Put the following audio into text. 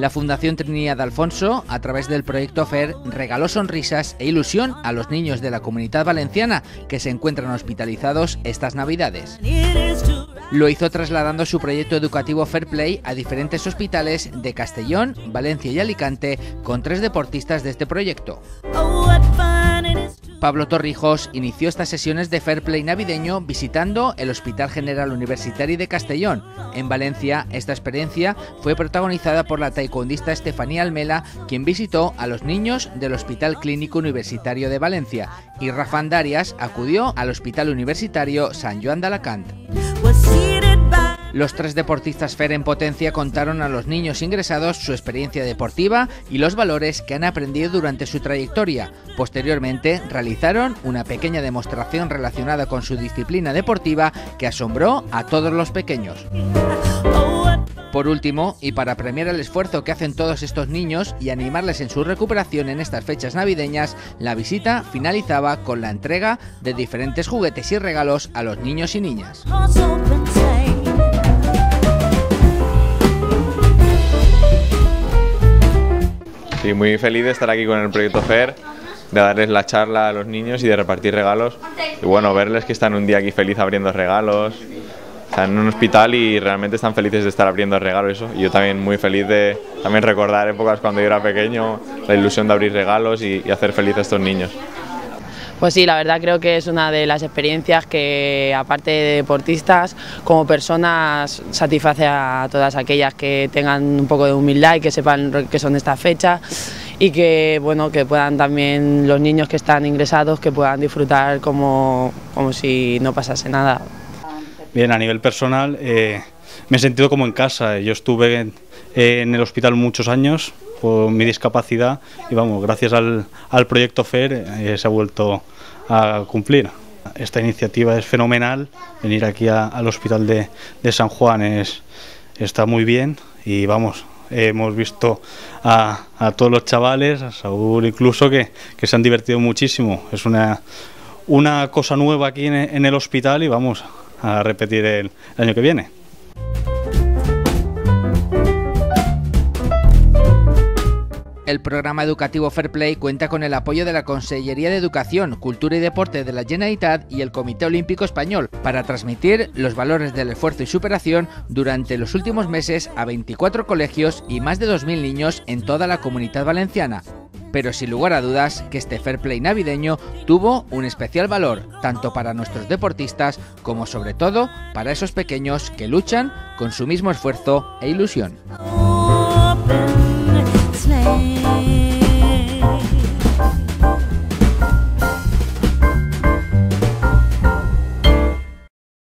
La Fundación Trinidad Alfonso, a través del proyecto FAIR, regaló sonrisas e ilusión a los niños de la Comunitat Valenciana que se encuentran hospitalizados estas Navidades. Lo hizo trasladando su proyecto educativo Fair Play a diferentes hospitales de Castellón, Valencia y Alicante, con 3 deportistas de este proyecto. Pablo Torrijos inició estas sesiones de Fair Play navideño visitando el Hospital General Universitari de Castellón. En Valencia, esta experiencia fue protagonizada por la taekwondista Estefanía Almela, quien visitó a los niños del Hospital Clínico Universitario de Valencia, y Rafa Andarias acudió al Hospital Universitario Sant Joan d'Alacant. Los 3 deportistas FAIR en potencia contaron a los niños ingresados su experiencia deportiva y los valores que han aprendido durante su trayectoria. Posteriormente, realizaron una pequeña demostración relacionada con su disciplina deportiva que asombró a todos los pequeños. Por último, y para premiar el esfuerzo que hacen todos estos niños y animarles en su recuperación en estas fechas navideñas, la visita finalizaba con la entrega de diferentes juguetes y regalos a los niños y niñas. Sí, muy feliz de estar aquí con el proyecto FAIR, de darles la charla a los niños y de repartir regalos. Y bueno, verles que están un día aquí feliz abriendo regalos. Están en un hospital y realmente están felices de estar abriendo regalos. Eso. Y yo también muy feliz de también recordar épocas cuando yo era pequeño, la ilusión de abrir regalos y hacer feliz a estos niños. Pues sí, la verdad creo que es una de las experiencias que, aparte de deportistas, como personas satisface a todas aquellas que tengan un poco de humildad y que sepan que son estas fechas, y que bueno, que puedan también los niños que están ingresados que puedan disfrutar como si no pasase nada. Bien, a nivel personal me he sentido como en casa. Yo estuve en el hospital muchos años por mi discapacidad y vamos, gracias al proyecto FAIR se ha vuelto a cumplir. Esta iniciativa es fenomenal, venir aquí al hospital de San Juan está muy bien y vamos, hemos visto a todos los chavales, a Saúl incluso, que se han divertido muchísimo. Es una cosa nueva aquí en el hospital y vamos a repetir el año que viene. El programa educativo Fair Play cuenta con el apoyo de la Consellería de Educación, Cultura y Deporte de la Generalitat y el Comité Olímpico Español para transmitir los valores del esfuerzo y superación durante los últimos meses a 24 colegios y más de 2.000 niños en toda la Comunitat Valenciana. Pero sin lugar a dudas que este Fair Play navideño tuvo un especial valor, tanto para nuestros deportistas como sobre todo para esos pequeños que luchan con su mismo esfuerzo e ilusión.